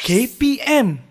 KPM.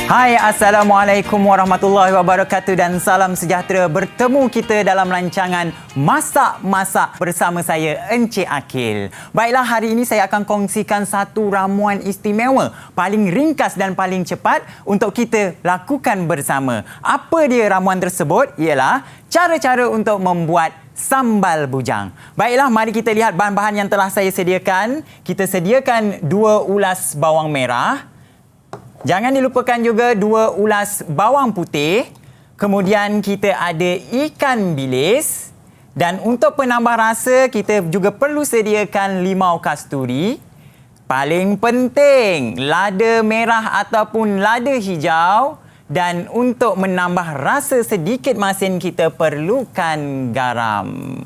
Hai, Assalamualaikum warahmatullahi wabarakatuh dan salam sejahtera. Bertemu kita dalam rancangan Masak-Masak bersama saya, Encik Akil. Baiklah, hari ini saya akan kongsikan satu ramuan istimewa, paling ringkas dan paling cepat untuk kita lakukan bersama. Apa dia ramuan tersebut? Ialah cara-cara untuk membuat sambal bujang. Baiklah, mari kita lihat bahan-bahan yang telah saya sediakan. Kita sediakan 2 ulas bawang merah. Jangan dilupakan juga 2 ulas bawang putih. Kemudian kita ada ikan bilis. Dan untuk penambah rasa, kita juga perlu sediakan limau kasturi. Paling penting, lada merah ataupun lada hijau. Dan untuk menambah rasa sedikit masin, kita perlukan garam.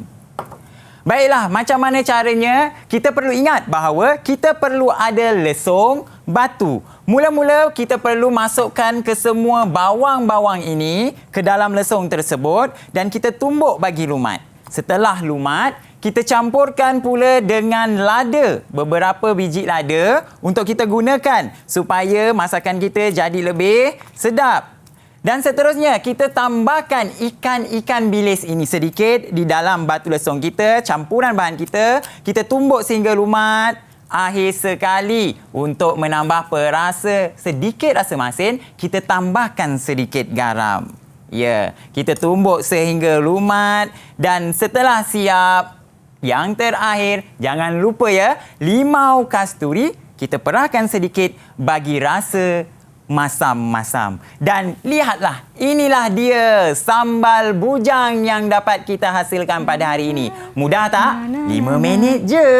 Baiklah, macam mana caranya? Kita perlu ingat bahawa kita perlu ada lesung batu. Mula-mula kita perlu masukkan ke semua bawang-bawang ini ke dalam lesung tersebut dan kita tumbuk bagi lumat. Setelah lumat, kita campurkan pula dengan lada. Beberapa biji lada untuk kita gunakan supaya masakan kita jadi lebih sedap. Dan seterusnya, kita tambahkan ikan-ikan bilis ini sedikit di dalam batu lesung kita, campuran bahan kita. Kita tumbuk sehingga lumat. Akhir sekali, untuk menambah perasa sedikit rasa masin, kita tambahkan sedikit garam. Ya, kita tumbuk sehingga lumat. Dan setelah siap, yang terakhir, jangan lupa ya, limau kasturi, kita perahkan sedikit bagi rasa masam-masam. Dan lihatlah, inilah dia sambal bujang yang dapat kita hasilkan pada hari ini. Mudah tak? 5 minit je.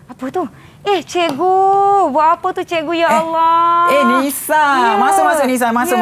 Apa tu? Cikgu. Buat apa tu cikgu, ya Allah? Nisa. Masuk, Nisa. Masuk.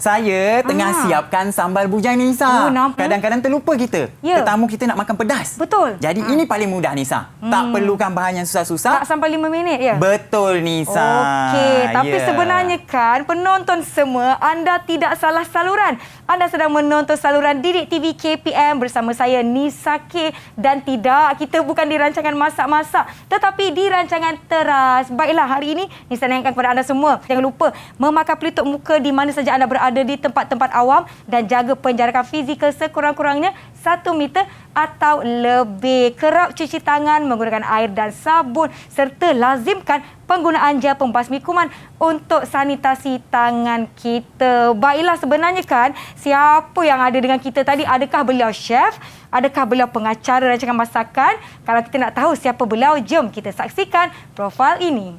Saya tengah siapkan sambal bujang, Nisa. Kadang-kadang terlupa kita. Tetamu kita nak makan pedas. Betul. Jadi ini paling mudah, Nisa. Tak perlukan bahan yang susah-susah. Tak sampai 5 minit, ya? Betul, Nisa. Okey. Tapi sebenarnya kan, penonton semua, anda tidak salah saluran. Anda sedang menonton saluran Didik TV KPM bersama saya, Nisa K. Dan tidak, kita bukan di rancangan masak-masak, tetapi di rancangan teras. Baiklah, hari ini Nisa naikkan kepada anda semua. Jangan lupa memakai pelitup muka di mana saja anda berada di tempat-tempat awam dan jaga penjarakan fizikal sekurang-kurangnya 1 meter atau lebih. Kerap cuci tangan menggunakan air dan sabun serta lazimkan penggunaan gel pembasmi kuman untuk sanitasi tangan kita. Baiklah, sebenarnya kan, siapa yang ada dengan kita tadi? Adakah beliau chef? Adakah beliau pengacara rancangan masakan? Kalau kita nak tahu siapa beliau, jom kita saksikan profil ini.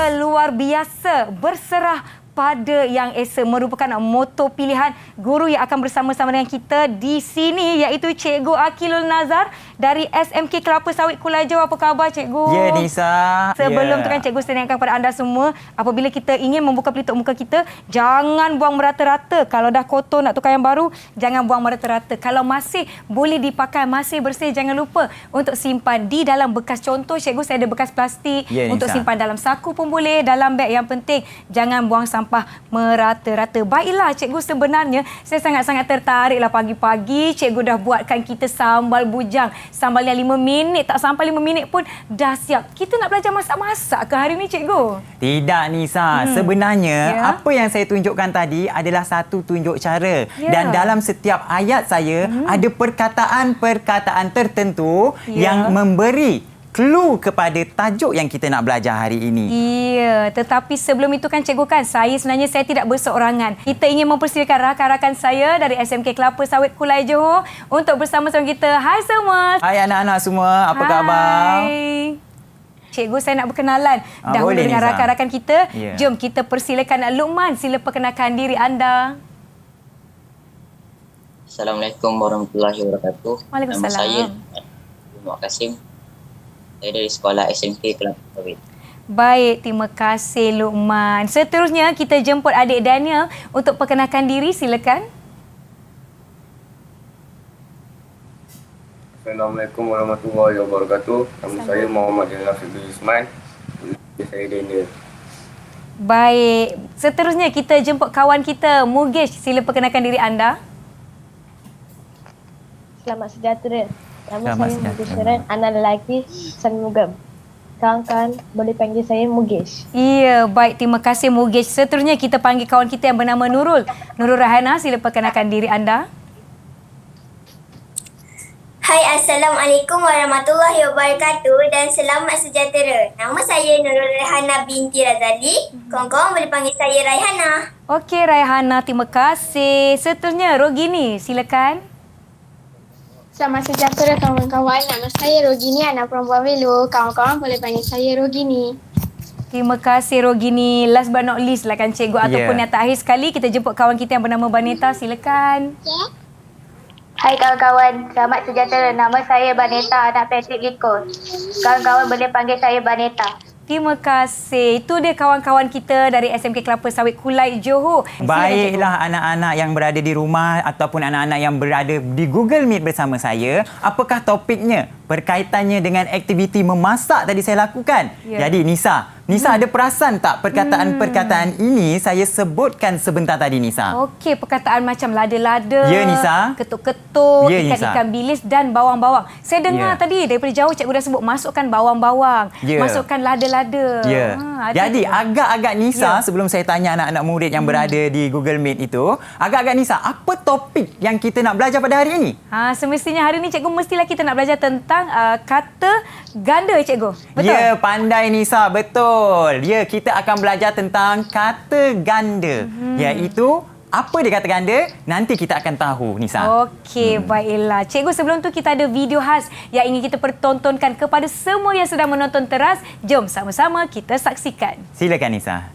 Luar biasa, berserah pada yang esa, merupakan moto pilihan guru yang akan bersama-sama dengan kita di sini, iaitu Cikgu Akilul Nazar dari SMK Kelapa Sawit Kulai Johor. Apa khabar, Cikgu? Ya, Nisa. Sebelum tu kan, Cikgu saya ingatkan kepada anda semua, apabila kita ingin membuka pelitup muka kita, jangan buang merata-rata. Kalau dah kotor nak tukar yang baru, jangan buang merata-rata. Kalau masih boleh dipakai, masih bersih, jangan lupa untuk simpan di dalam bekas. Contoh, Cikgu, saya ada bekas plastik, untuk simpan dalam saku pun boleh, dalam beg. Yang penting, jangan buang sampah merata-rata. Baiklah, Cikgu, sebenarnya saya sangat-sangat tertariklah pagi-pagi Cikgu dah buatkan kita sambal bujang. Sambal yang 5 minit, tak sampai 5 minit pun dah siap. Kita nak belajar masak-masak ke hari ni, Cikgu? Tidak, Nisa. Sebenarnya, apa yang saya tunjukkan tadi adalah satu tunjuk cara. Dan dalam setiap ayat saya, ada perkataan-perkataan tertentu yang memberi clue kepada tajuk yang kita nak belajar hari ini. Ya, tetapi sebelum itu kan, Cikgu, kan, saya tidak berseorangan. Kita ingin mempersilakan rakan-rakan saya dari SMK Kelapa Sawit Kulai Johor untuk bersama-sama kita. Hai semua. Hai anak-anak semua, apa khabar? Hai. Cikgu, saya nak berkenalan dahulu dengan rakan-rakan kita. Jom kita persilakan Luqman, sila perkenalkan diri anda. Assalamualaikum warahmatullahi wabarakatuh. Waalaikumsalam. Nama saya Muhammad Kasim. Saya dari sekolah SMK Kelapa Sawit. Baik, terima kasih Luqman. Seterusnya kita jemput adik Daniel untuk perkenalkan diri, silakan. Assalamualaikum warahmatullahi wabarakatuh. Nama saya Muhammad Jainal Fidul Isman. Saya Daniel. Baik, seterusnya kita jemput kawan kita Mugesh. Sila perkenalkan diri anda. Selamat sejahtera. Nama Selamat saya sejahtera. Mugesh Sharan, anak lelaki Sanmugam. Kawan-kawan boleh panggil saya Mugesh. Ya, baik, terima kasih Mugesh. Seterusnya kita panggil kawan kita yang bernama Nurul. Nurul Rahana, sila perkenalkan diri anda. Hai, Assalamualaikum warahmatullahi wabarakatuh dan selamat sejahtera. Nama saya Nurul Raihana binti Razali. Kawan-kawan boleh panggil saya Raihana. Okey, Raihana, terima kasih. Seterusnya Rogini, silakan. Selamat sejahtera kawan-kawan. Nama saya Rogini, anak perempuan Velo. Kawan-kawan boleh panggil saya Rogini. Terima kasih Rogini. Last but not least lah kan cikgu ataupun yang terakhir sekali kita jemput kawan kita yang bernama Baneta, silakan. Hai kawan-kawan, selamat sejahtera. Nama saya Baneta, anak Patrick Liko. Kawan-kawan boleh panggil saya Baneta. Terima kasih. Itu dia kawan-kawan kita dari SMK Kelapa Sawit Kulai Johor. Baiklah anak-anak yang berada di rumah ataupun anak-anak yang berada di Google Meet bersama saya. Apakah topiknya? Berkaitannya dengan aktiviti memasak tadi saya lakukan. Ya. Jadi Nisa ada perasan tak perkataan-perkataan ini saya sebutkan sebentar tadi Nisa? Okey, perkataan macam lada-lada, Ya, Nisa. ketuk-ketuk, Ya, Nisa. ikan-ikan bilis dan bawang-bawang. Saya dengar Ya. tadi daripada jauh cikgu dah sebut masukkan bawang-bawang, Ya. masukkan lada-lada. Ya. Ada Jadi tu. agak-agak Nisa Ya. sebelum saya tanya anak-anak murid yang berada di Google Meet itu, agak-agak Nisa, apa topik yang kita nak belajar pada hari ini? Semestinya hari ni cikgu mestilah kita nak belajar tentang kata ganda cikgu. Betul? Ya, pandai Nisa, betul. Ya, kita akan belajar tentang kata ganda. Iaitu apa dia kata ganda? Nanti kita akan tahu Nisa. Okey, baiklah. Cikgu, sebelum tu kita ada video khas yang ingin kita pertontonkan kepada semua yang sedang menonton teras. Jom sama-sama kita saksikan. Silakan Nisa.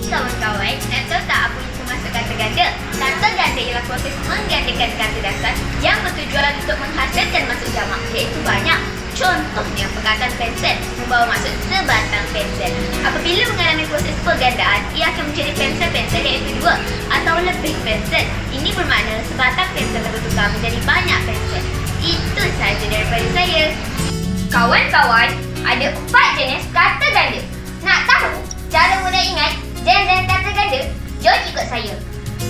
Kawan-kawan, nak tahu tak apa itu maksud kata ganda? Kata ganda ialah proses menggandakan kata dasar yang bertujuan untuk menghasilkan maksud jamak, iaitu banyak. Contohnya, perkataan pensel membawa maksud sebatang pensel. Apabila mengalami proses pergandaan, ia akan menjadi pensel-pensel iaitu dua atau lebih pensel. Ini bermakna sebatang pensel bertukar menjadi banyak pensel. Itu sahaja daripada saya. Kawan-kawan, ada 4 jenis kata ganda. Nak tahu cara mudah ingat jenis kata ganda? Jom ikut saya.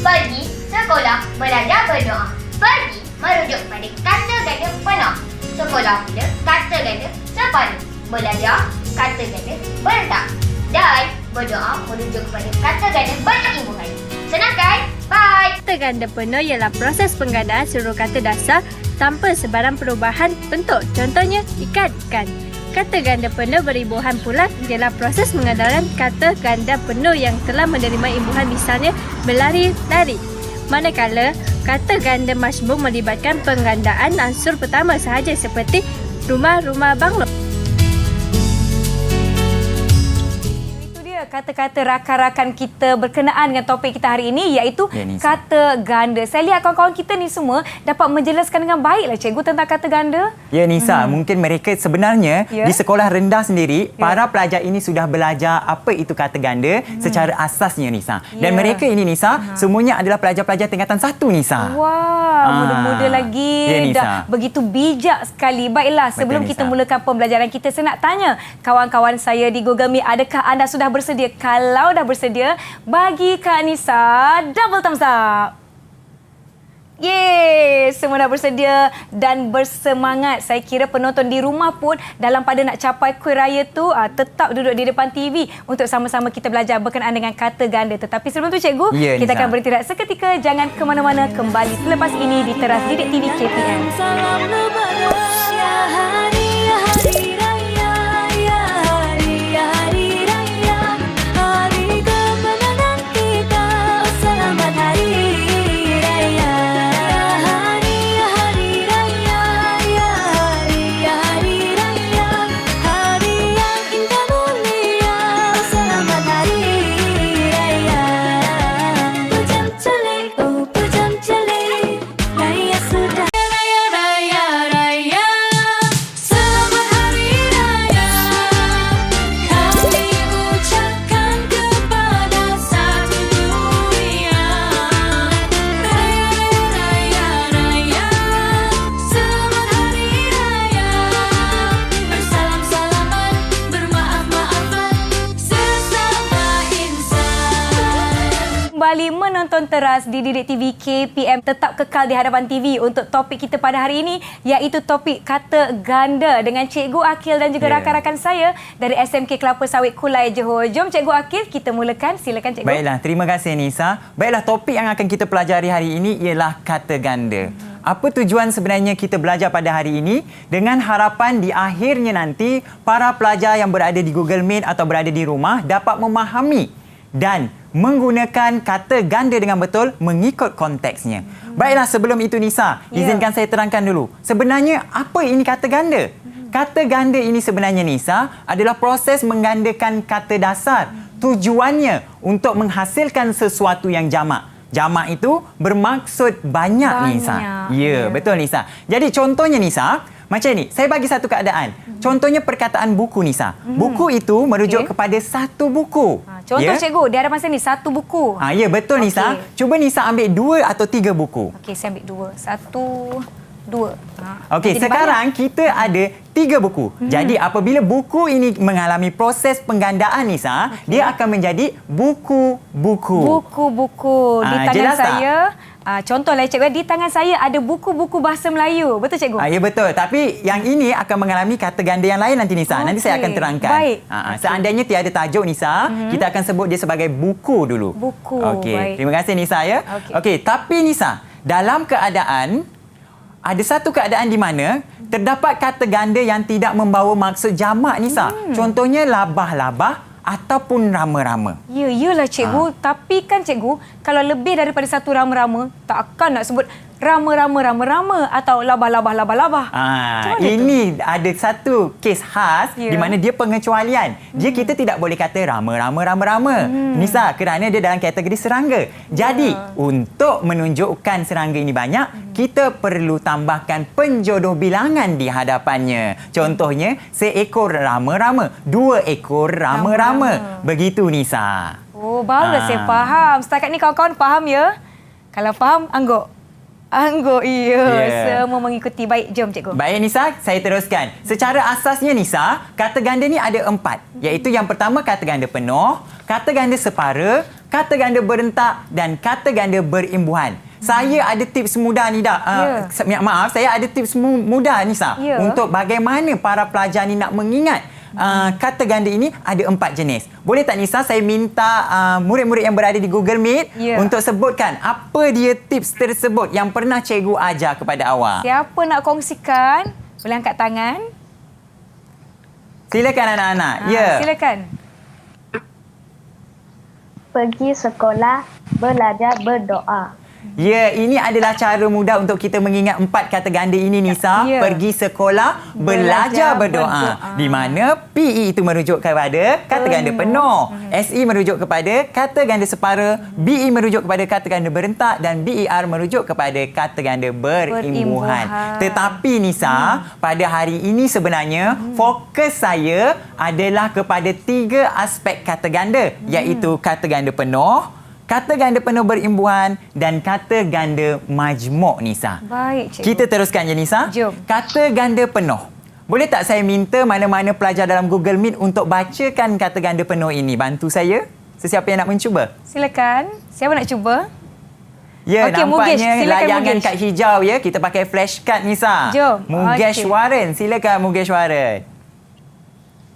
Pergi, sekolah, belajar, berdoa. Pergi merujuk pada kata ganda penuh. Sekolah pula kata ganda separuh. Belajar kata ganda bertak. Dan berdoa merujuk kepada kata ganda berimbuhan. Senang kan? Bye! Kata ganda penuh ialah proses penggandaan seluruh kata dasar tanpa sebarang perubahan bentuk. Contohnya, ikan-ikan. Kata ganda penuh berimbuhan pula ialah proses penggandaan kata ganda penuh yang telah menerima imbuhan, misalnya berlari-lari. Manakala kata ganda masbuk melibatkan penggandaan unsur pertama sahaja seperti rumah-rumah banglo. Itu dia kata-kata rakan-rakan kita berkenaan dengan topik kita hari ini, iaitu Ya, Nisa. kata ganda. Saya lihat kawan-kawan kita ni semua dapat menjelaskan dengan baiklah cikgu tentang kata ganda. Ya Nisa, mungkin mereka sebenarnya Ya. di sekolah rendah sendiri, para pelajar ini sudah belajar apa itu kata ganda secara asasnya Nisa. Dan Ya. mereka ini Nisa, semuanya adalah pelajar-pelajar tingkatan 1 Nisa. Wah, muda-muda lagi. Ya, Nisa. Dah begitu bijak sekali. Baiklah, sebelum Betul, kita Nisa. mulakan pembelajaran kita, saya nak tanya kawan-kawan saya di Google Meet, adakah anda sudah bersedia? Kalau dah bersedia, bagi Kak Nisa double thumbs up. Yeay, semua dah bersedia dan bersemangat. Saya kira penonton di rumah pun dalam pada nak capai kuih raya tu tetap duduk di depan TV untuk sama-sama kita belajar berkenaan dengan kata ganda. Tetapi sebelum tu cikgu, Ya, kita Nisa. akan beristirahat seketika. Jangan ke mana-mana, kembali selepas ini di Teras Didik TV KPM. Hari yang indah mulia, selamat hari raya. menonton teras di Didik TV KPM. Tetap kekal di hadapan TV untuk topik kita pada hari ini, iaitu topik kata ganda dengan Cikgu Akil dan juga rakan-rakan saya dari SMK Kelapa Sawit Kulai Johor. Jom Cikgu Akil, kita mulakan. Silakan Cikgu. Baiklah, terima kasih Nisa. Baiklah, topik yang akan kita pelajari hari ini ialah kata ganda. Apa tujuan sebenarnya kita belajar pada hari ini? Dengan harapan di akhirnya nanti para pelajar yang berada di Google Meet atau berada di rumah dapat memahami dan menggunakan kata ganda dengan betul mengikut konteksnya. Baiklah, sebelum itu Nisa, izinkan saya terangkan dulu. Sebenarnya apa ini kata ganda? Kata ganda ini sebenarnya Nisa adalah proses menggandakan kata dasar. Tujuannya untuk menghasilkan sesuatu yang jamak. Jamak itu bermaksud banyak Nisa. Ya, betul Nisa. Jadi contohnya Nisa, macam ni, saya bagi satu keadaan. Contohnya perkataan buku Nisa. Buku itu merujuk kepada satu buku. Contoh Cikgu, di hadapan saya ni satu buku. Ya, betul Nisa. Cuba Nisa ambil 2 atau 3 buku. Okey, saya ambil 2. 1, 2. Okey, sekarang kita ada 3 buku. Jadi apabila buku ini mengalami proses penggandaan Nisa, dia akan menjadi buku-buku. Buku-buku. Di tangan jelas saya, contohlah Cikgu, di tangan saya ada buku-buku bahasa Melayu. Betul Cikgu? Ya, betul. Tapi yang ini akan mengalami kata ganda yang lain nanti Nisa. Nanti saya akan terangkan. Baik. Seandainya tiada tajuk Nisa, kita akan sebut dia sebagai buku dulu. Buku. Okey. Baik. Terima kasih Nisa ya. Okey, tapi Nisa, dalam keadaan ada satu keadaan di mana terdapat kata ganda yang tidak membawa maksud jamak Nisa. Contohnya labah-labah ataupun rama-rama. Ya, iyalah Cikgu. Tapi kan Cikgu, kalau lebih daripada satu rama-rama, takkan nak sebut rama-rama atau labah-labah. Ini ada satu kes khas di mana dia pengecualian. Kita tidak boleh kata rama. Nisa, kerana dia dalam kategori serangga. Jadi, untuk menunjukkan serangga ini banyak, kita perlu tambahkan penjodoh bilangan di hadapannya. Contohnya, seekor rama-rama, 2 ekor rama-rama. Begitu Nisa. Oh, barulah saya faham. Setakat ni kawan-kawan faham ya? Kalau faham, angguk. Semua mengikuti. Baik, jom Cikgu. Baik Nisa, saya teruskan. Secara asasnya Nisa, kata ganda ni ada 4. Iaitu yang pertama kata ganda penuh, kata ganda separa, kata ganda berentak dan kata ganda berimbuhan. Saya ada tips mudah ni maaf, saya ada tips mudah Nisa untuk bagaimana para pelajar ni nak mengingat kata ganda ini ada 4 jenis. Boleh tak Nisa, saya minta murid-murid yang berada di Google Meet untuk sebutkan apa dia tips tersebut yang pernah cikgu ajar kepada awak. Siapa nak kongsikan? Boleh angkat tangan. Silakan anak-anak. Silakan. Pergi sekolah, belajar, berdoa. Ya, ini adalah cara mudah untuk kita mengingat 4 kata ganda ini Nisa. Pergi sekolah, belajar, berdoa. Di mana PE itu merujuk kepada kata ganda penuh, SE merujuk kepada kata ganda separa, BE merujuk kepada kata ganda berentak dan BER merujuk kepada kata ganda berimbuhan. Tetapi Nisa, pada hari ini sebenarnya fokus saya adalah kepada 3 aspek kata ganda, iaitu kata ganda penuh, kata ganda penuh berimbuhan dan kata ganda majmuk Nisa. Baik Cikgu. Kita teruskan je Nisa. Jom. Kata ganda penuh. Boleh tak saya minta mana-mana pelajar dalam Google Meet untuk bacakan kata ganda penuh ini? Bantu saya. Sesiapa yang nak mencuba? Silakan. Siapa nak cuba? Ya, Okey, nampaknya Mugesh. layangan Mugesh. kad hijau ya. Kita pakai flashcard Nisa. Jom. Mugeshwaran. Silakan Mugeshwaran.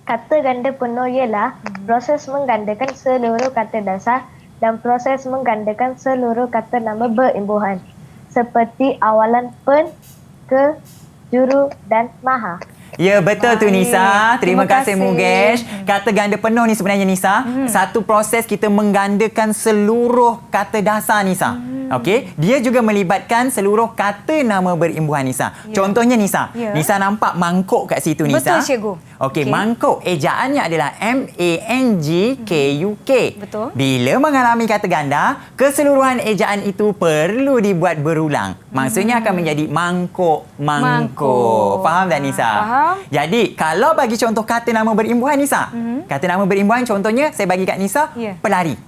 Kata ganda penuh ialah proses menggandakan seluruh kata dasar dan proses menggandakan seluruh kata nama berimbuhan seperti awalan pen, ke, juru dan maha. Ya, betul tu Nisa. Terima kasih Mugesh. Kata ganda penuh ni sebenarnya Nisa, satu proses kita menggandakan seluruh kata dasar Nisa. Okey, dia juga melibatkan seluruh kata nama berimbuhan Nisa. Contohnya Nisa, Nisa nampak mangkuk kat situ Nisa. Betul Cikgu. Okey, mangkuk ejaannya adalah MANGKUK. Betul. Bila mengalami kata ganda, keseluruhan ejaan itu perlu dibuat berulang. Maksudnya akan menjadi mangkuk. Faham tak Nisa? Faham. Jadi, kalau bagi contoh kata nama berimbuhan Nisa, kata nama berimbuhan contohnya saya bagi kat Nisa, pelari.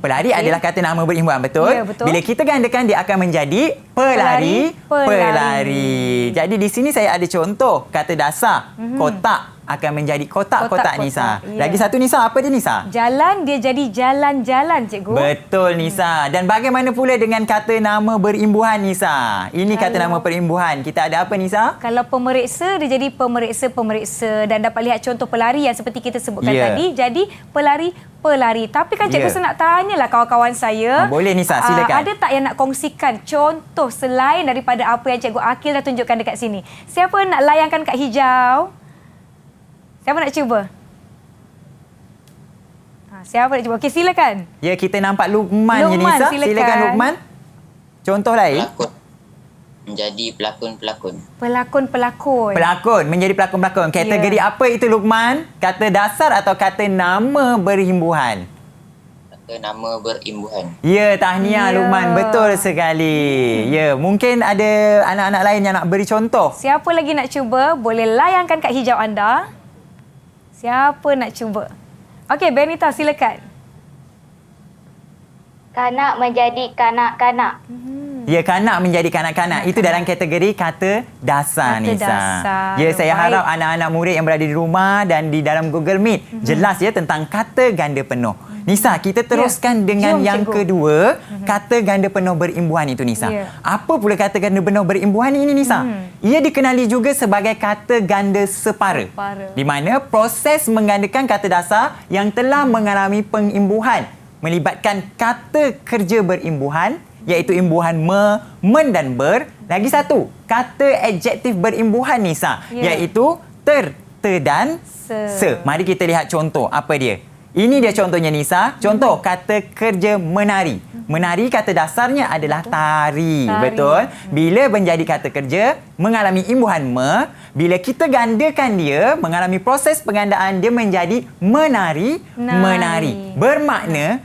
Pelari adalah kata nama berimbuhan, betul? Ya, betul. Bila kita gandakan dia akan menjadi pelari. Jadi di sini saya ada contoh kata dasar, kotak, akan menjadi kotak-kotak Nisa. Ya. Lagi satu Nisa, apa dia Nisa? Jalan dia jadi jalan-jalan, cikgu. Betul Nisa. Dan bagaimana pula dengan kata nama berimbuhan Nisa? Ini kata nama berimbuhan. Kita ada apa Nisa? Kalau pemeriksa, dia jadi pemeriksa-pemeriksa. Dan dapat lihat contoh pelari yang seperti kita sebutkan tadi. Jadi pelari-pelari. Tapi kan cikgu saya nak tanyalah kawan-kawan saya. Boleh Nisa, silakan. Ada tak yang nak kongsikan contoh selain daripada apa yang cikgu Akil dah tunjukkan dekat sini? Siapa nak layangkan kad hijau? Siapa nak cuba? Siapa nak cuba? Okey, silakan. Ya, kita nampak Luqman je Nisa. Silakan Luqman. Contoh lain. Pelakon. Menjadi pelakon-pelakon. Pelakon-pelakon. Pelakon, menjadi pelakon-pelakon. Kategori apa itu Luqman? Kata dasar atau kata nama berimbuhan? Kata nama berimbuhan. Ya, tahniah Luqman. Betul sekali. Ya, mungkin ada anak-anak lain yang nak beri contoh. Siapa lagi nak cuba? Boleh layangkan kad hijau anda. Siapa nak cuba? Okey, Benita silakan. Kanak menjadi kanak-kanak. Ya, kanak menjadi kanak-kanak. Itu dalam kategori kata dasar, Kata Nisa. dasar. Ya, saya Baik. harap anak-anak murid yang berada di rumah dan di dalam Google Meet jelas ya tentang kata ganda penuh. Nisa, kita teruskan dengan Jom, yang cikgu. kedua, kata ganda penuh berimbuhan itu Nisa. Ya. Apa pula kata ganda penuh berimbuhan ini Nisa? Ia dikenali juga sebagai kata ganda separa. Di mana proses menggandakan kata dasar yang telah mengalami pengimbuhan melibatkan kata kerja berimbuhan iaitu imbuhan men dan ber. Lagi satu, kata adjektif berimbuhan Nisa, iaitu te dan se. Mari kita lihat contoh apa dia. Ini dia contohnya Nisa. Contoh kata kerja menari. Menari kata dasarnya adalah tari. Betul? Bila menjadi kata kerja mengalami imbuhan me, bila kita gandakan dia mengalami proses pengandaan dia menjadi menari. Bermakna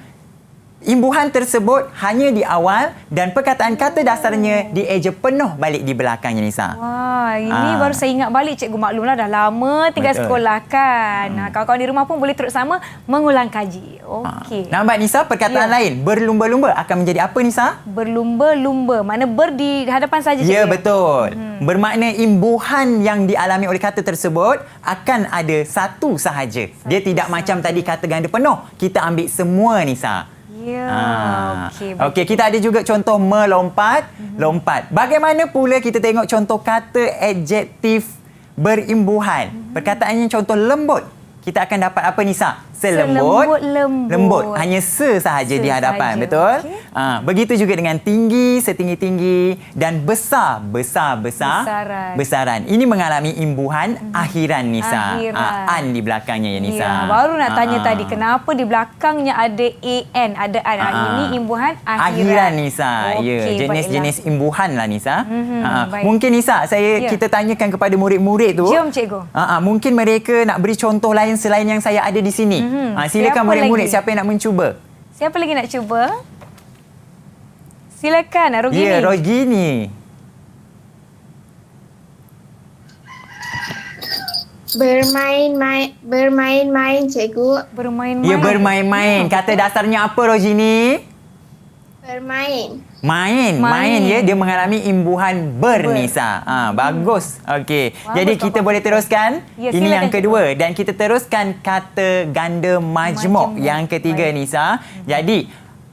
imbuhan tersebut hanya di awal dan perkataan kata dasarnya dieja penuh balik di belakangnya Nisa. Wah, ini baru saya ingat balik cikgu maklumlah dah lama tinggal sekolah kan. Kawan-kawan di rumah pun boleh terus sama mengulang kaji. Okey. Nampak Nisa, perkataan lain berlumba-lumba akan menjadi apa Nisa? Berlumba-lumba. Mana ber di hadapan saja cikgu. Ya, betul. Bermakna imbuhan yang dialami oleh kata tersebut akan ada satu sahaja. Dia tidak macam tadi kata ganda penuh. Kita ambil semua Nisa. Ya, okey, kita ada juga contoh melompat, lompat. Bagaimana pula kita tengok contoh kata adjektif berimbuhan? Perkataannya contoh lembut. Kita akan dapat apa Nisa? Selembut, lembut. Hanya se sahaja di hadapan, sahaja. betul? Begitu juga dengan tinggi, setinggi-tinggi dan besar, besaran. Ini mengalami imbuhan akhiran Nisa. An di belakangnya ya Nisa. Ya, baru nak tanya tadi kenapa di belakangnya ada an, ada an. Ini imbuhan akhiran Nisa. Okey, Ya, jenis-jenis imbuhan lah Nisa. Baik. Mungkin Nisa, kita tanyakan kepada murid-murid tu. Jom cikgu. Mungkin mereka nak beri contoh lain selain yang saya ada di sini. Silakan murid-murid, siapa yang nak mencuba? Siapa lagi nak cuba? Silakan, Rogini. Ya, Rogini. Bermain-main cikgu. Bermain-main. Ya, bermain-main. Kata dasarnya apa Rogini? Bermain. Main ya, dia mengalami imbuhan Nisa. Bagus. Okey. Jadi kita boleh teruskan. Ya, ini yang silakan, kedua dan kita teruskan kata ganda majmuk yang ketiga Nisa. Jadi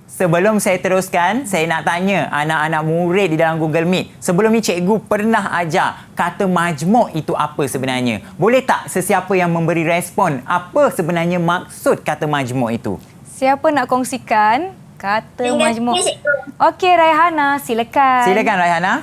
sebelum saya teruskan, saya nak tanya anak-anak murid di dalam Google Meet. Sebelum ni cikgu pernah ajar kata majmuk itu apa sebenarnya? Boleh tak sesiapa yang memberi respon apa sebenarnya maksud kata majmuk itu? Siapa nak kongsikan kata majmuk? Okey, Raihana, silakan. Silakan Raihana.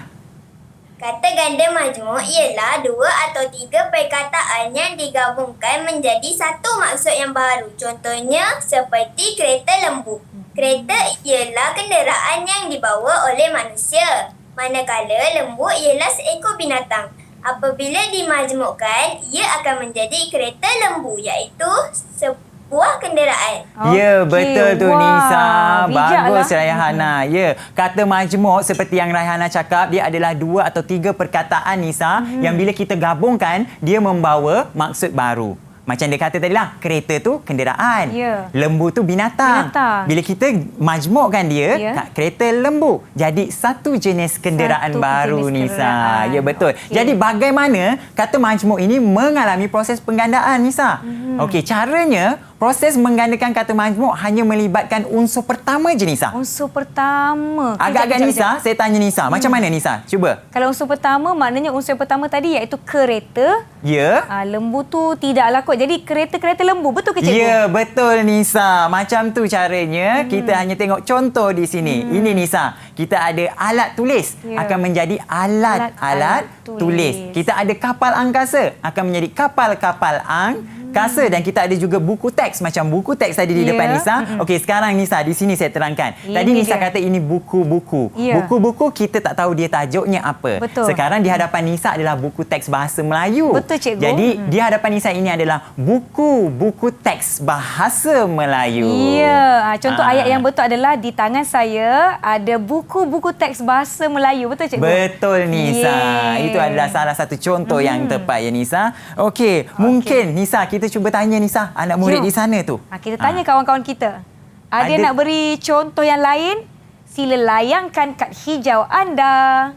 Kata ganda majmuk ialah dua atau tiga perkataan yang digabungkan menjadi satu maksud yang baru. Contohnya seperti kereta lembu. Kereta ialah kenderaan yang dibawa oleh manusia. Manakala lembu ialah seekor binatang. Apabila dimajmukkan, ia akan menjadi kereta lembu iaitu sebuah kenderaan. Ya, betul tu Nisa. Bagus bijaklah. Raihana. Ya, kata majmuk seperti yang Raihana cakap, dia adalah dua atau tiga perkataan Nisa yang bila kita gabungkan, dia membawa maksud baru. Macam dia kata tadi lah, kereta tu kenderaan. Ya. Lembu tu binatang. Bila kita majmukkan dia, kereta lembu. Jadi satu jenis kenderaan baru, Nisa. Ya, betul. Jadi bagaimana kata majmuk ini mengalami proses penggandaan, Nisa? Okey, caranya proses menggandakan kata majmuk hanya melibatkan unsur pertama je, Nisa. Unsur pertama. Agak-agak Nisa, saya tanya Nisa. Macam mana, Nisa? Cuba. Kalau unsur pertama, maknanya unsur pertama tadi iaitu kereta. Ya. Lembu tu tidaklah kot. Jadi kereta-kereta lembu. Betul ke, cikgu? Ya, betul, Nisa. Macam tu caranya. Kita hanya tengok contoh di sini. Ini, Nisa. Kita ada alat tulis. Akan menjadi alat-alat tulis. Kita ada kapal angkasa. Akan menjadi kapal-kapal angkasa. Dan kita ada juga buku teks. Macam buku teks tadi di depan Nisa. Okey, sekarang Nisa, di sini saya terangkan. Tadi Nisa kata ini buku-buku. Buku-buku kita tak tahu dia tajuknya apa. Betul. Sekarang di hadapan Nisa adalah buku teks bahasa Melayu. Betul, cikgu. Jadi di hadapan Nisa ini adalah buku teks bahasa Melayu. Ya, contoh ayat yang betul adalah di tangan saya ada buku-buku teks bahasa Melayu. Betul, cikgu? Betul, Nisa. Itu adalah salah satu contoh yang tepat ya, Nisa. Okey, mungkin Nisa kita cuba tanya Nisa, anak murid di sana tu. Kita tanya kawan-kawan kita. Ada nak beri contoh yang lain? Sila layangkan kad hijau anda.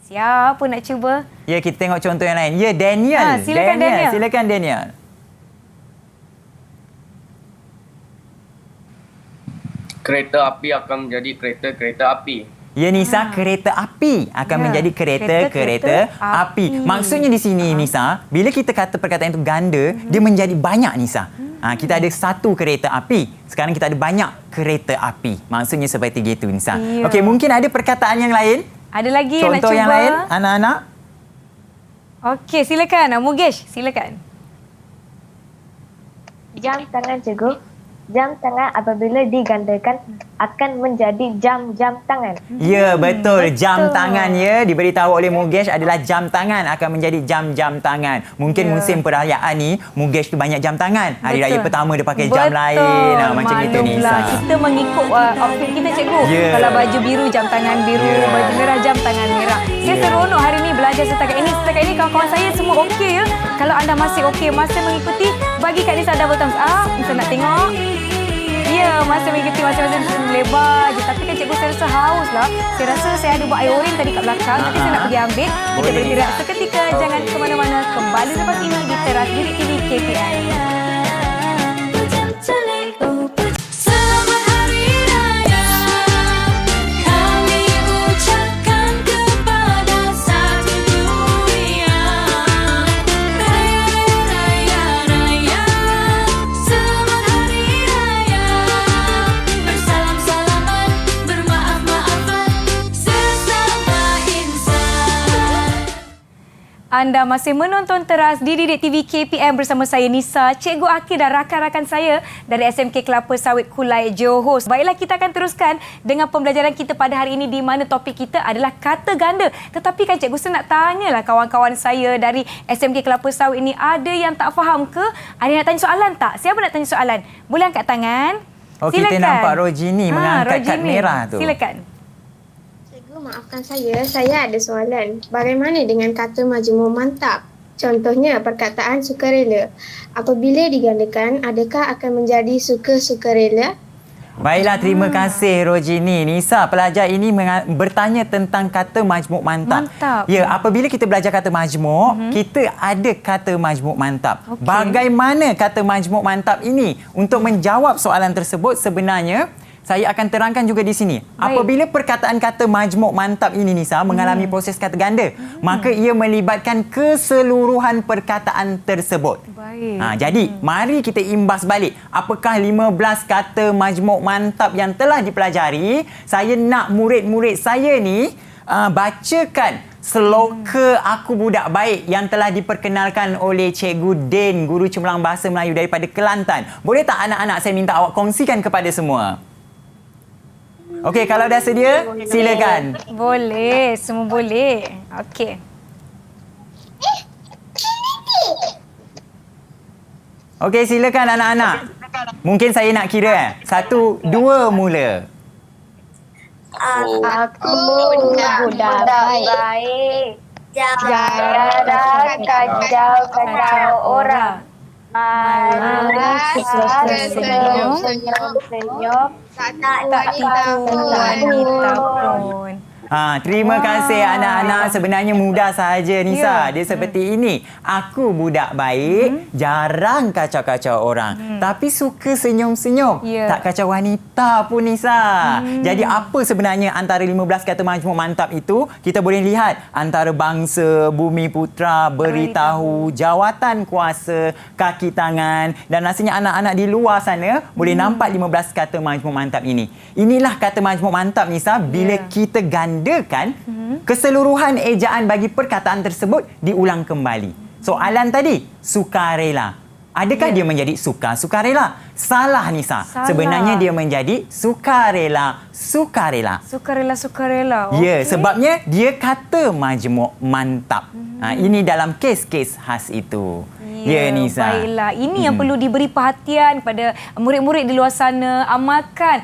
Siapa nak cuba? Ya, kita tengok contoh yang lain. Ya, Daniel. Silakan Daniel. Silakan Daniel. Kereta api akan menjadi kereta-kereta api. Ya, Nisa, kereta api akan menjadi kereta-kereta api. Maksudnya di sini, Nisa, bila kita kata perkataan itu ganda, dia menjadi banyak, Nisa. Kita ada satu kereta api. Sekarang kita ada banyak kereta api. Maksudnya seperti itu, Nisa. Okey, mungkin ada perkataan yang lain? Ada lagi yang nak cuba? Contoh yang lain, anak-anak? Okey, silakan. Mugesh, silakan. Jam tangan, cikgu. Jam tangan apabila digandakan akan menjadi jam-jam tangan. Ya, betul. Jam tangan ya diberitahu oleh Mugesh adalah jam tangan akan menjadi jam-jam tangan. Mungkin musim perayaan ni Mugesh tu banyak jam tangan. Hari raya pertama dia pakai jam lain. Macam itu, Nisa. Kita mengikut outfit kita, cikgu. Kalau baju biru, jam tangan biru. Baju merah, jam tangan merah. Saya seronok hari ni belajar setakat ini. Setakat ini kawan-kawan saya semua okey ya. Kalau anda masih okey, masih mengikuti, bagi kat Nisa double thumbs up. Nisa nak tengok. Ya, masih mengikuti masing-masing lebar je. Tapi kan cikgu saya rasa haus lah. Saya rasa saya ada buat air oren tadi kat belakang. Nanti saya nak pergi ambil. Kita bergerak seketika. Jangan ke mana-mana. Kembali lepas ini di Teras Didik TV KPM. Anda masih menonton Teras di Didik TV KPM bersama saya Nisa, Cikgu Akil dan rakan-rakan saya dari SMK Kelapa Sawit Kulai Johor. Baiklah, kita akan teruskan dengan pembelajaran kita pada hari ini di mana topik kita adalah kata ganda. Tetapi kan cikgu, saya nak tanyalah kawan-kawan saya dari SMK Kelapa Sawit ini, ada yang tak faham ke? Ada yang nak tanya soalan tak? Siapa nak tanya soalan? Boleh angkat tangan? Oh, kita nampak Rojini mengangkat kad merah tu. Silakan. Maafkan saya ada soalan. Bagaimana dengan kata majmuk mantap? Contohnya perkataan sukarela. Apabila digandakan, adakah akan menjadi suka-sukarela? Baiklah, terima kasih Rojini. Nisa, pelajar ini bertanya tentang kata majmuk mantap. Ya, apabila kita belajar kata majmuk, kita ada kata majmuk mantap. Bagaimana kata majmuk mantap ini? Untuk menjawab soalan tersebut, sebenarnya saya akan terangkan juga di sini. Apabila perkataan kata majmuk mantap ini, Nisa, mengalami proses kata ganda, maka ia melibatkan keseluruhan perkataan tersebut. Jadi, mari kita imbas balik. Apakah 15 kata majmuk mantap yang telah dipelajari? Saya nak murid-murid saya ni bacakan sloka Aku Budak Baik yang telah diperkenalkan oleh Cikgu Din, Guru Cemerlang Bahasa Melayu daripada Kelantan. Boleh tak anak-anak saya minta awak kongsikan kepada semua? Okey, kalau dah sedia, silakan. Boleh, semua boleh. Okey. Okey, silakan anak-anak. Mungkin saya nak kira. 1, 2, mula. Aku budak baik. Jangan kacau-kacau orang. Malas, senyum, tak Tak tipu wanita pun. Terima kasih anak-anak. Sebenarnya mudah sahaja Nisa. Dia seperti ini. Aku budak baik, jarang kacau-kacau orang. Tapi suka senyum-senyum. Tak kacau wanita pun Nisa. Jadi apa sebenarnya antara 15 kata majmuk mantap itu? Kita boleh lihat antara bangsa, bumi putra, beritahu, jawatan kuasa, kaki tangan. Dan rasanya anak-anak di luar sana boleh nampak 15 kata majmuk mantap ini. Inilah kata majmuk mantap Nisa bila kita gandakan keseluruhan ejaan bagi perkataan tersebut diulang kembali. Soalan tadi, sukarela. Adakah dia menjadi sukarela? Salah Nisa. Sebenarnya dia menjadi sukarela. Sukarela. Ya, sebabnya dia kata majmuk mantap. Ini dalam kes-kes khas itu. Ya, Nisa. Baiklah. Ini yang perlu diberi perhatian pada murid-murid di luar sana. Amalkan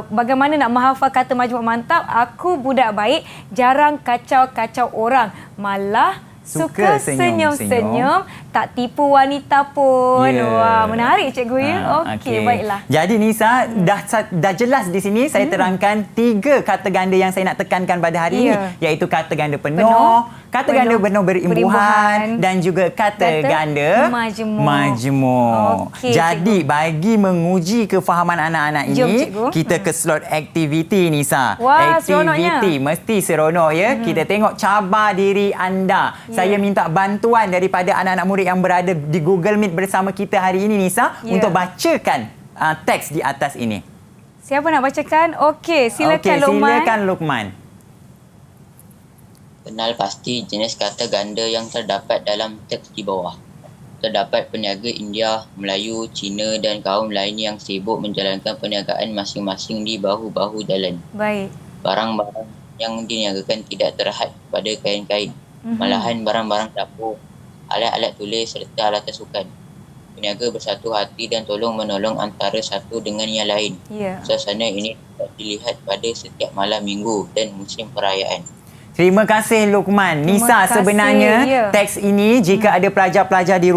bagaimana nak menghafal kata majmuk mantap. Aku budak baik, jarang kacau-kacau orang. Malah suka senyum-senyum, tak tipu wanita pun. Wah, menarik cikgu ya. Okey, baiklah. Jadi Nisa, dah jelas di sini saya terangkan 3 kata ganda yang saya nak tekankan pada hari ini, iaitu kata ganda penuh, kata ganda penuh berimbuhan dan juga kata ganda majmuk. Jadi bagi menguji kefahaman anak-anak ini, kita ke slot aktiviti Nisa. Wah, aktiviti mesti seronok ya. Kita tengok cabar diri anda. Saya minta bantuan daripada anak-anak murid yang berada di Google Meet bersama kita hari ini Nisa untuk bacakan teks di atas ini. Siapa nak bacakan? Okey, silakan Luqman. Silakan Luqman. Kenal pasti jenis kata ganda yang terdapat dalam teks di bawah. Terdapat peniaga India, Melayu, Cina dan kaum lain yang sibuk menjalankan perniagaan masing-masing di bahu-bahu jalan. Baik. Barang-barang yang diniagakan tidak terhad pada kain-kain. Malahan barang-barang dapur, alat-alat tulis serta alat sukan. Peniaga bersatu hati dan tolong-menolong antara satu dengan yang lain. Suasana ini dapat dilihat pada setiap malam minggu dan musim perayaan. Terima kasih Luqman. Nisa, sebenarnya teks ini jika ada pelajar-pelajar di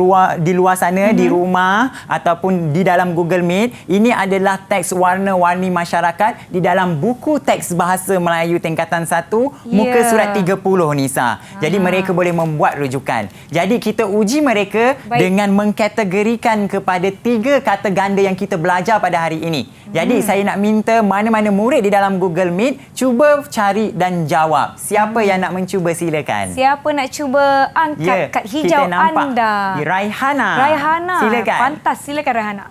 luar sana, di rumah ataupun di dalam Google Meet, ini adalah teks warna-warni masyarakat di dalam buku teks bahasa Melayu tingkatan 1, muka surat 30 Nisa. Jadi mereka boleh membuat rujukan. Jadi kita uji mereka dengan mengkategorikan kepada 3 kata ganda yang kita belajar pada hari ini. Jadi saya nak minta mana-mana murid di dalam Google Meet cuba cari dan jawab. Siapa yang nak mencuba silakan. Siapa nak cuba angkat kad hijau kita nampak anda? Raihana. Silakan. Pantas, silakan Raihana.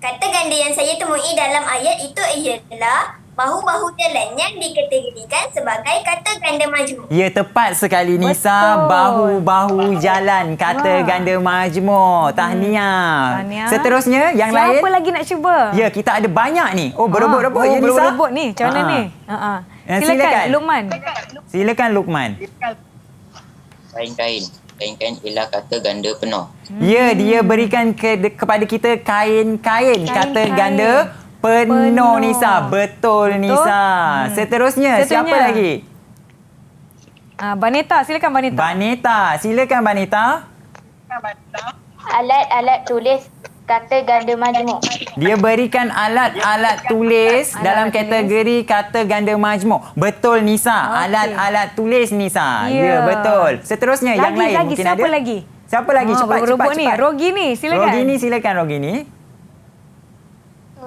Kata ganda yang saya temui dalam ayat itu ialah bahu-bahu jalan yang dikategorikan sebagai kata ganda majmuk. Ya, tepat sekali Nisa. Bahu-bahu jalan, kata ganda majmuk. Tahniah. Seterusnya yang lain. Siapa lagi nak cuba? Ya, kita ada banyak ni. Berebut-rebut ya Nisa. Berebut ni. Macam mana ni? Silakan Luqman. Silakan Luqman. Kain-kain. Kain-kain ialah kata ganda penuh. Ya, dia berikan kepada kita kain-kain. Kata ganda penuh Nisa. Betul Nisa. Seterusnya, siapa lagi? Baneta, silakan Baneta. Silakan Baneta. Alat-alat tulis kata ganda majmuk. Dia berikan alat-alat tulis dalam kategori kata ganda majmuk. Betul Nisa. Alat-alat tulis Nisa. Ya, betul. Seterusnya yang lain mungkin siapa ada. Siapa lagi? Cepat. Rogini, silakan. Silakan Rogini.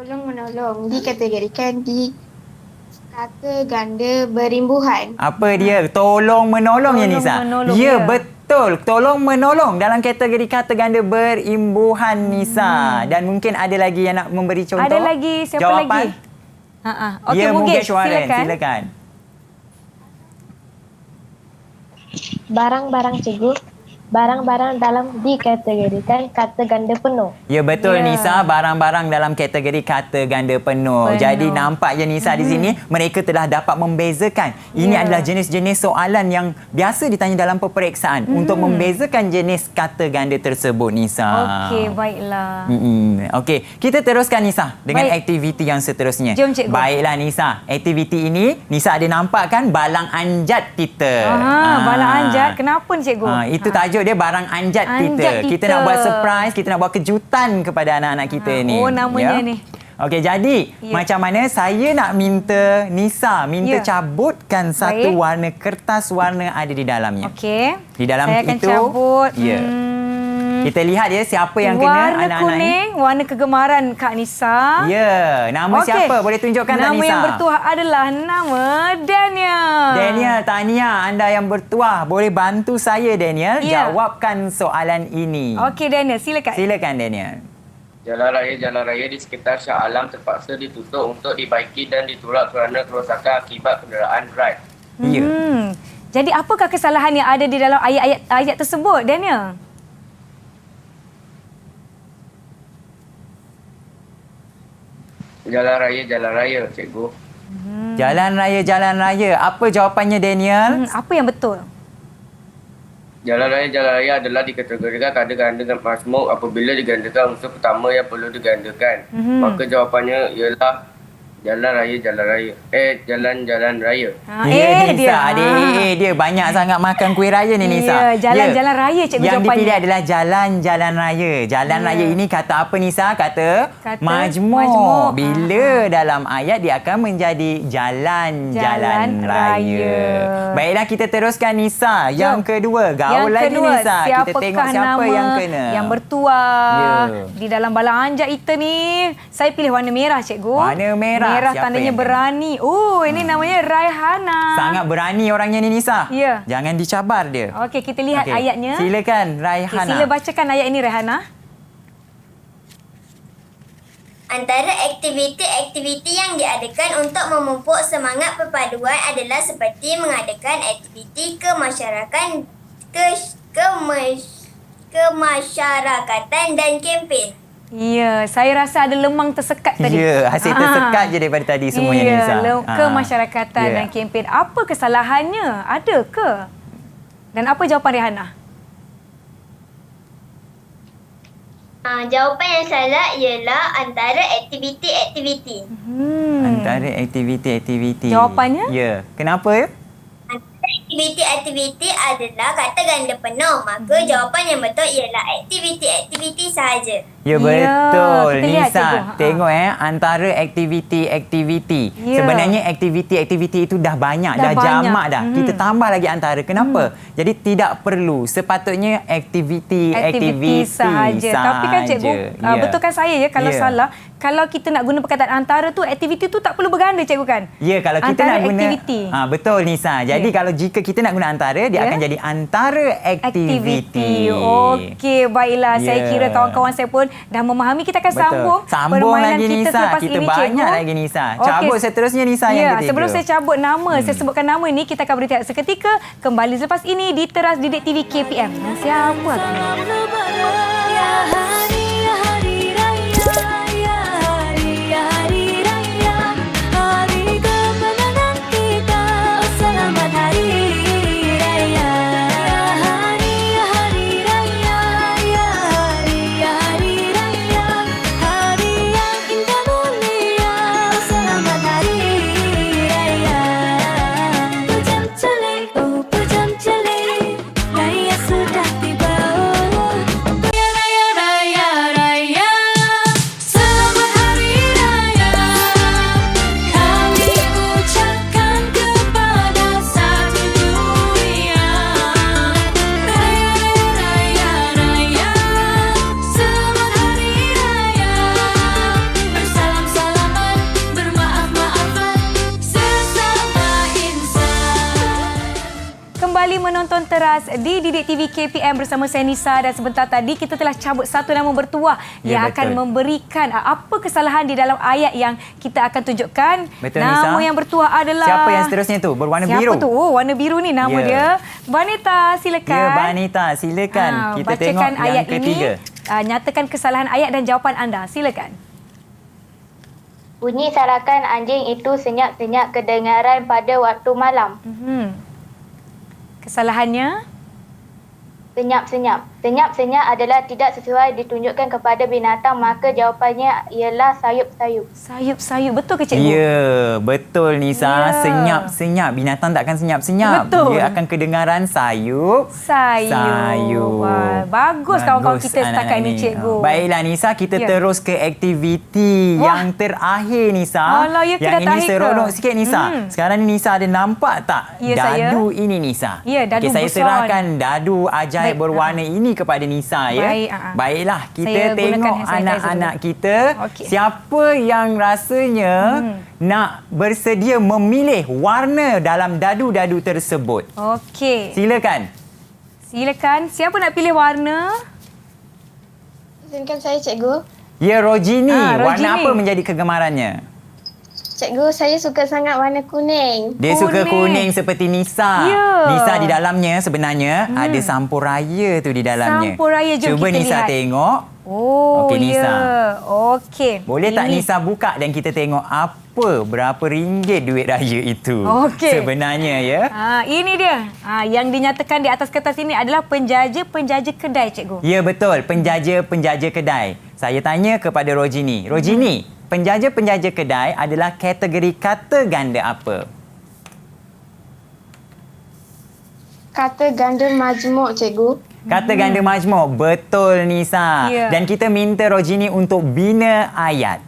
Tolong-menolong dikategorikan di kata ganda berimbuhan. Apa dia? Tolong-menolong ya Nisa? Ya, betul. Tolong-menolong dalam kategori kata ganda berimbuhan Nisa. Dan mungkin ada lagi yang nak memberi contoh? Ada lagi. Siapa jawapan? lagi? Okey, ya, Mugesh, silakan. Barang-barang cikgu. Barang-barang dalam dikategorikan kata ganda penuh. Ya, betul Nisa. Barang-barang dalam kategori kata ganda penuh. Jadi nampak je Nisa di sini mereka telah dapat membezakan. Ini adalah jenis-jenis soalan yang biasa ditanya dalam peperiksaan untuk membezakan jenis kata ganda tersebut Nisa. Okey, baiklah. Okey, kita teruskan Nisa dengan aktiviti yang seterusnya. Jom cikgu. Baiklah Nisa. Aktiviti ini Nisa ada nampak kan balang anjat kita. Balang anjat. Kenapa ni cikgu? Itu tajuk dia barang anjat kita. Kita nak buat surprise, kita nak buat kejutan kepada anak-anak kita ni. Oh, namanya ni. Okey, jadi macam mana saya nak minta Nisa cabutkan satu warna kertas warna ada di dalamnya. Okey. Di dalam saya akan itu cabut. kita lihat siapa yang kena warna anak-anak kuning, warna kegemaran Kak Nisa. Nama siapa? Boleh tunjukkan tak Nisa? Nama yang bertuah adalah nama Daniel. Daniel, tahniah anda yang bertuah. Boleh bantu saya Daniel jawabkan soalan ini. Okey Daniel, silakan. Silakan Daniel. Jalan raya di sekitar Shah Alam terpaksa ditutup untuk dibaiki dan diturap kerana kerosakan akibat kenderaan berat. Jadi apakah kesalahan yang ada di dalam ayat tersebut, Daniel? Jalan raya, cikgu. Jalan raya. Apa jawapannya Daniel? Apa yang betul? Jalan raya adalah dikategorikan ganda-ganda masmuk apabila digandakan unsur pertama yang perlu digandakan. Maka jawapannya ialah jalan raya. Jalan raya. Nisa, adik dia banyak sangat makan kuih raya ni Nisa. Jalan raya cikgu yang jawapannya. Yang dipilih adalah jalan raya. Jalan raya ini kata apa Nisa? Kata majmuk. Bila dalam ayat dia akan menjadi jalan raya. Baiklah, kita teruskan Nisa. Yang kedua, gaul lagi Nisa. Kita tengok siapa yang kena. Yang bertuah di dalam balang anjat kita ni. Saya pilih warna merah cikgu. Warna merah. Merah tandanya berani. Ini namanya Raihana. Sangat berani orangnya ni Nisa. Ya. Jangan dicabar dia. Okey, kita lihat ayatnya. Silakan Raihana. Sila bacakan ayat ini Raihana. Antara aktiviti-aktiviti yang diadakan untuk memupuk semangat perpaduan adalah seperti mengadakan aktiviti kemasyarakatan dan kempen. Ya, saya rasa ada lemang tersekat tadi. Ya, hasil tersekat je daripada tadi semuanya Nisa. Kemasyarakatan dan kempen. Apa kesalahannya? Ada ke? Dan apa jawapan Rihanna? Jawapan yang salah ialah antara aktiviti-aktiviti. Antara aktiviti-aktiviti. Jawapannya? Ya. Kenapa? Aktiviti-aktiviti adalah kata ganda penuh. Maka jawapan yang betul ialah aktiviti-aktiviti sahaja. Ya, betul Nisa. Tengok antara aktiviti-aktiviti. Sebenarnya aktiviti-aktiviti itu dah banyak, dah jamak dah. Kita tambah lagi antara. Kenapa? Jadi tidak perlu. Sepatutnya aktiviti sahaja. Tapi kan cikgu, betulkan saya kalau salah. Kalau kita nak guna perkataan antara tu, aktiviti tu tak perlu berganda cikgu kan? Ya, kalau kita antara nak guna aktiviti. Betul Nisa. Jadi kalau jika kita nak guna antara, dia akan jadi antara aktiviti. Okey, baiklah. Saya kira kawan-kawan saya pun dah memahami. Kita akan sambung lagi Nisa. Kita banyak lagi Nisa. Cabut seterusnya Nisa yang ketiga. Sebelum saya cabut nama, saya sebutkan nama ni, kita akan berhenti seketika. Kembali selepas ini di Teras Didik TV KPM. Siapa agaknya? Menonton Teras di Didik TV KPM bersama saya Nisa, dan sebentar tadi kita telah cabut satu nama bertuah yang akan memberikan apa kesalahan di dalam ayat yang kita akan tunjukkan. Nama yang bertuah adalah siapa yang seterusnya tu? Berwarna biru. Siapa tu? Warna biru ni nama dia. Vanita, silakan. Ya, Vanita, silakan. Kita bacakan tengok ayat yang ketiga. Ini. Nyatakan kesalahan ayat dan jawapan anda. Silakan. Bunyi sarakan anjing itu senyap-senyap kedengaran pada waktu malam. Kesalahannya? Senyap-senyap. Senyap-senyap adalah tidak sesuai ditunjukkan kepada binatang, maka jawapannya ialah sayup-sayup. Sayup-sayup. Betul ke cikgu? Ya, betul Nisa. Ya. Senyap-senyap. Binatang takkan senyap-senyap. Betul. Dia akan kedengaran sayup. Sayup. Wah, bagus kawan-kawan kita setakat ini, cikgu. Baiklah Nisa, kita Ya. terus ke aktiviti Wah. yang terakhir Nisa. Alah, ya ke yang dah ini terakhir ke? seronok sikit Nisa. Sekarang ni Nisa ada nampak tak Ya, dadu ini Nisa? Ya, dadu Okey, saya besar. serahkan dadu ajaib Baik, berwarna ini kepada Nisa ya. Baik, Baiklah, kita Saya gunakan tengok hand sanitizer anak-anak dulu. kita Okey. siapa yang rasanya nak bersedia memilih warna dalam dadu-dadu tersebut. Okey. Silakan. Silakan. Siapa nak pilih warna? Izinkan saya, cikgu. Ya, Rojini. Rojini. Warna apa menjadi kegemarannya? Cikgu, saya suka sangat warna kuning. Dia suka kuning seperti Nisa. Ya. Nisa di dalamnya sebenarnya ada sampuraya tu di dalamnya. Sampuraya, jom Cuba kita Nisa lihat. tengok. Oh, Okey, Nisa. ya. Okey. Boleh tak Ini- Nisa buka dan kita tengok berapa ringgit duit raya itu Okey. sebenarnya ya? Ini dia. Yang dinyatakan di atas kertas ini adalah penjaja-penjaja kedai, cikgu. Ya betul, penjaja-penjaja kedai. Saya tanya kepada Rojini. Rojini, penjaja-penjaja kedai adalah kategori kata ganda apa? Kata ganda majmuk, cikgu. Kata ganda majmuk. Betul Nisa. Ya. Dan kita minta Rojini untuk bina ayat.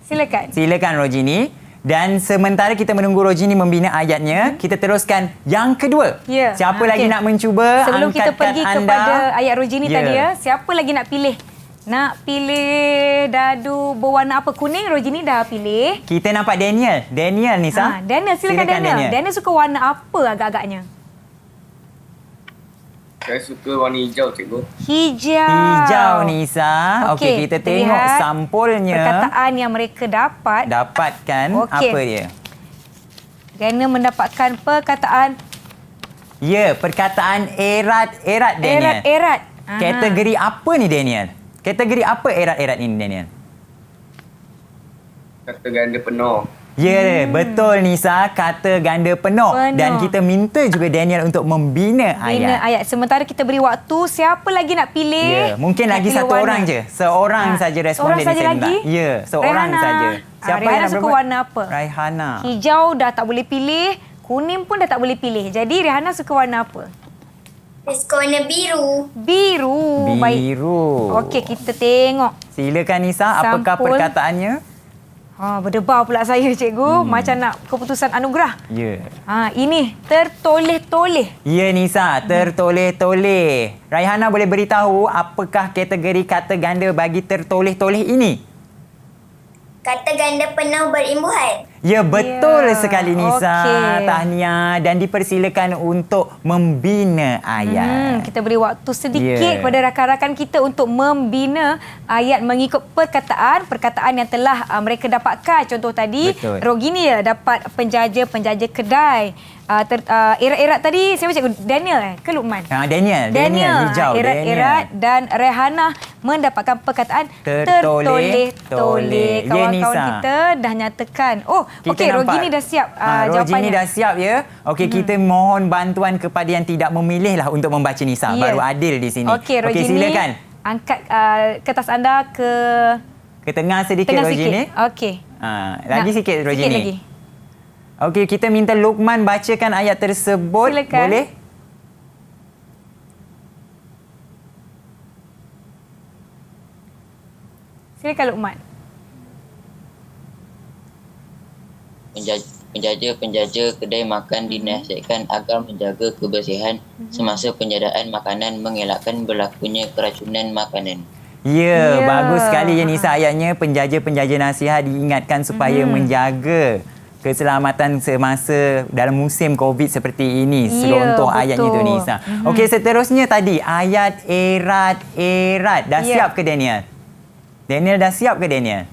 Silakan. Silakan Rojini. Dan sementara kita menunggu Rojini membina ayatnya, kita teruskan yang kedua. Ya. Siapa Okey. lagi nak mencuba? Sebelum kita angkatkan pergi anda. kepada ayat Rojini Ya. tadi ya, siapa lagi nak pilih? Nak pilih dadu berwarna apa? Kuning, Rojini dah pilih. Kita nampak Daniel. Daniel Nisa. Daniel, silakan Daniel. Daniel suka warna apa agak-agaknya? Saya suka warna hijau, cikgu. Hijau. Hijau Nisa. Okey, kita kita tengok lihat sampulnya. perkataan yang mereka dapat. Dapatkan Okey. apa dia? Daniel mendapatkan perkataan Ya, perkataan erat-erat Daniel. erat-erat. Kategori apa ni Daniel? Kategori apa erat-erat ini Daniel? Kata ganda penuh. Ya, betul Nisa. Kata ganda penuh. Penuh. Dan kita minta juga Daniel untuk membina Bina ayat. Sementara kita beri waktu, siapa lagi nak pilih? Ya, mungkin Nak lagi pilih satu warna? orang je. Seorang saja responden Seorang saja disentak. lagi? Ya, seorang Raihana. saja. Raihana yang suka berbuat? warna apa? Raihana. Hijau dah tak boleh pilih, kuning pun dah tak boleh pilih. Jadi Rihanna suka warna apa? Saya suka warna biru. Biru. Baik. Biru. Okey, kita tengok. Silakan Nisa, apakah Sampul. perkataannya? Berdebar pula saya, cikgu. Macam nak keputusan anugerah. Ya. Ini tertoleh-toleh. Ya Nisa, tertoleh-toleh. Raihana boleh beritahu apakah kategori kata ganda bagi tertoleh-toleh ini? Kata ganda penuh berimbuhan. Ya, betul Ya, sekali Nisa. okey. Tahniah dan dipersilakan untuk membina ayat. Kita beri waktu sedikit Ya. kepada rakan-rakan kita untuk membina ayat mengikut perkataan yang telah mereka dapatkan. Contoh tadi, Betul. Rogini dapat penjaja-penjaja kedai. Erat-erat tadi, siapa cikgu? Daniel ke Luqman? Daniel hijau. Erat-erat dan Rehana mendapatkan perkataan Tertoleh-toleh. tertoleh-toleh. Ya, Kawan-kawan Nisa. kita dah nyatakan. Kita Okey, nampak. Rogini dah siap Rojini jawapannya. dah siap ya. Okey, kita mohon bantuan kepada yang tidak memilih lah untuk membaca Nisa. Ya. Baru adil di sini. Okey, Rojini. Silakan. Angkat kertas anda ke Ke tengah sedikit tengah Rojini. sikit. Okey. Lagi sikit Rojini. Sikit lagi. Okey, kita minta Luqman bacakan ayat tersebut. Silakan. Boleh? Silakan Luqman. Penjaja-penjaja kedai makan dinasihatkan agar menjaga kebersihan semasa penjadaan makanan, mengelakkan berlakunya keracunan makanan. Ya, Ya. bagus sekali ya Nisa ayatnya. Penjaja-penjaja nasihat diingatkan supaya menjaga keselamatan semasa dalam musim COVID seperti ini. Ya, Serontok ayatnya tu betul. Nisa. Okey, seterusnya tadi ayat erat-erat. Dah Ya. siap ke Daniel? Daniel dah siap ke Daniel?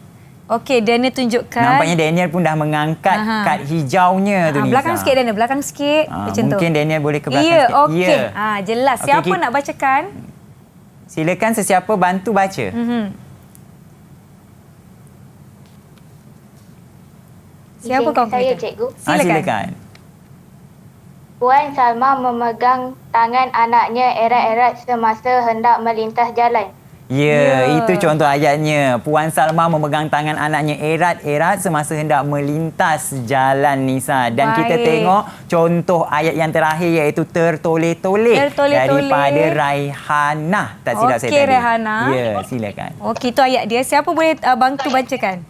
Okey, Daniel tunjukkan. Nampaknya Daniel pun dah mengangkat kad hijaunya tu Nisa. Belakang sikit Daniel, belakang sikit. Macam tu. Mungkin Daniel boleh ke belakang Ya, sikit. okey. Jelas. Okey, Siapa nak bacakan? Silakan sesiapa bantu baca. Siapa Izinkan kawan saya, kita? cikgu. Silakan. Silakan. Puan Salma memegang tangan anaknya erat-erat semasa hendak melintas jalan. Ya, itu contoh ayatnya. Puan Salma memegang tangan anaknya erat-erat semasa hendak melintas jalan, Nisa. Dan kita tengok contoh ayat yang terakhir iaitu tertoleh-toleh daripada Raihanah. Tak silap saya tadi. Okey, Raihanah. Ya, silakan. Okey, itu ayat dia. Siapa boleh bantu bacakan?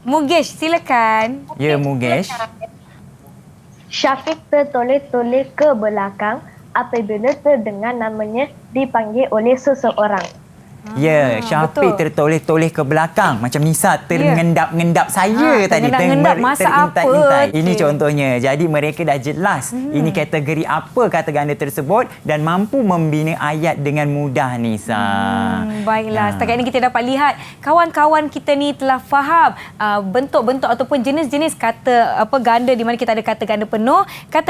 Mugesh, silakan. Ya, Mugesh. Syafiq tertoleh-toleh ke belakang apabila terdengar namanya dipanggil oleh seseorang. Ya, Syafiq tertoleh-toleh ke belakang. Macam Nisa terngendap-ngendap saya tadi. Terngendap masa apa? Ini contohnya. Jadi mereka dah jelas ini kategori apa kata ganda tersebut dan mampu membina ayat dengan mudah, Nisa. Baiklah, setakat ini kita dapat lihat kawan-kawan kita ni telah faham bentuk-bentuk ataupun jenis-jenis kata ganda di mana kita ada kata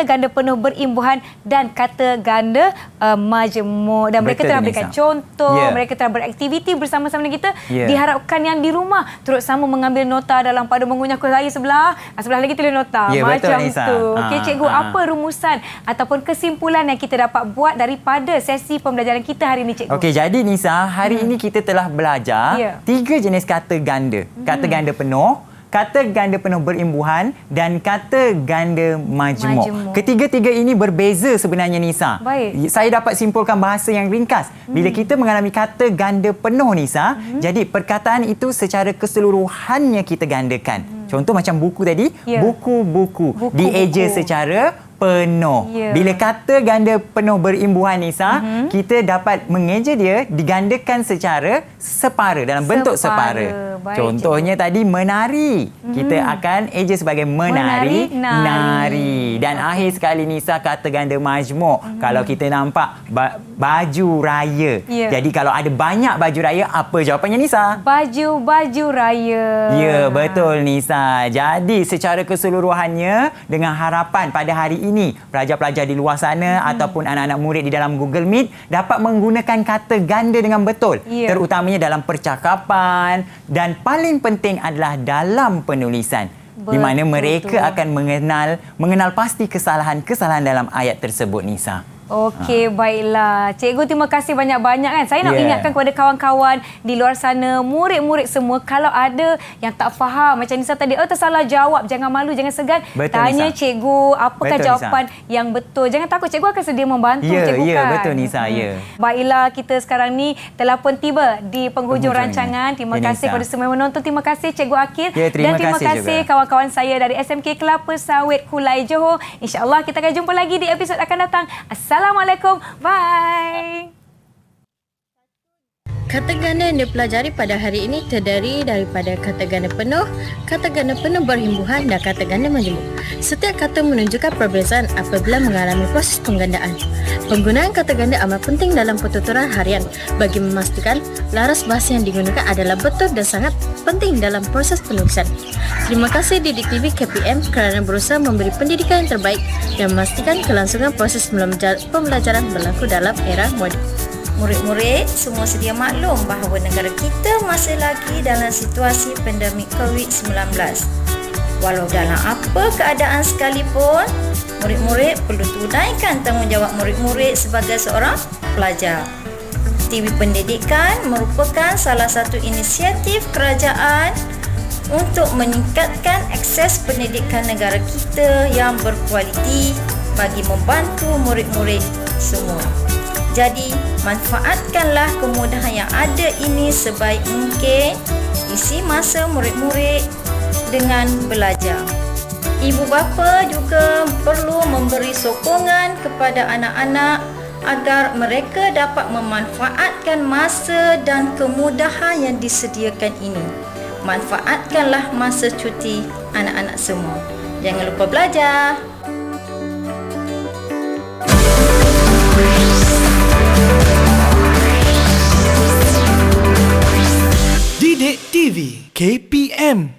ganda penuh berimbuhan dan kata ganda majmuk. Dan mereka telah berikan contoh, mereka telah beraktiviti bersama-sama dengan kita. Diharapkan yang di rumah turut sama mengambil nota dalam pada mengunyah saya sebelah lagi tulis nota. Macam betul, tu. Okey, cikgu, apa rumusan ataupun kesimpulan yang kita dapat buat daripada sesi pembelajaran kita hari ini, cikgu? Okey, jadi Nisa, hari ini kita telah belajar 3 jenis kata ganda. Kata ganda penuh, kata ganda penuh berimbuhan dan kata ganda majmuk. Ketiga-tiga ini berbeza sebenarnya, Nisa. Baik. Saya dapat simpulkan bahasa yang ringkas. Bila kita mengalami kata ganda penuh, Nisa, jadi perkataan itu secara keseluruhannya kita gandakan. Contoh macam buku tadi, buku-buku dieja secara penuh. Bila kata ganda penuh berimbuhan, Nisa, kita dapat mengeja dia digandakan secara separa, dalam bentuk separa. Contohnya tadi menari. Kita akan eja sebagai menari, nari. Dan akhir sekali, Nisa, kata ganda majmuk. Kalau kita nampak baju raya. Jadi kalau ada banyak baju raya, apa jawapannya, Nisa? Baju raya. Ya, betul, Nisa. Jadi secara keseluruhannya, dengan harapan pada hari ini pelajar-pelajar di luar sana ataupun anak-anak murid di dalam Google Meet dapat menggunakan kata ganda dengan betul, terutamanya dalam percakapan dan paling penting adalah dalam penulisan. Di mana mereka akan mengenal pasti kesalahan-kesalahan dalam ayat tersebut, Nisa. Okey, baiklah. Cikgu, terima kasih banyak-banyak kan. Saya nak ingatkan kepada kawan-kawan di luar sana, murid-murid semua, kalau ada yang tak faham macam Nisa tadi, tersalah jawab, jangan malu, jangan segan. Tanya Nisa. Cikgu, apakah jawapan yang betul. Jangan takut, cikgu akan sedia membantu cikgu kan. Ya, betul, Nisa. Baiklah, kita sekarang ni telah pun tiba di penghujung rancangan. Terima kasih kepada semua yang menonton. Terima kasih Cikgu Akil. Dan terima kasih kawan-kawan saya dari SMK Kelapa Sawit Kulai Johor. InsyaAllah kita akan jumpa lagi di episod akan datang. Assalamualaikum. Bye. Kata ganda yang dipelajari pada hari ini terdiri daripada kata ganda penuh berimbuhan dan kata ganda majmuk. Setiap kata menunjukkan perbezaan apabila mengalami proses penggandaan. Penggunaan kata ganda amat penting dalam pertuturan harian bagi memastikan laras bahasa yang digunakan adalah betul dan sangat penting dalam proses penulisan. Terima kasih Didik TV KPM kerana berusaha memberi pendidikan yang terbaik dan memastikan kelangsungan proses pembelajaran berlaku dalam era moden. Murid-murid semua sedia maklum bahawa negara kita masih lagi dalam situasi pandemik COVID-19. Walau dalam apa keadaan sekalipun, murid-murid perlu tunaikan tanggungjawab murid-murid sebagai seorang pelajar. TV Pendidikan merupakan salah satu inisiatif kerajaan untuk meningkatkan akses pendidikan negara kita yang berkualiti bagi membantu murid-murid semua. Jadi, manfaatkanlah kemudahan yang ada ini sebaik mungkin. Isi masa murid-murid dengan belajar. Ibu bapa juga perlu memberi sokongan kepada anak-anak agar mereka dapat memanfaatkan masa dan kemudahan yang disediakan ini. Manfaatkanlah masa cuti anak-anak semua. Jangan lupa belajar. Didik TV KPM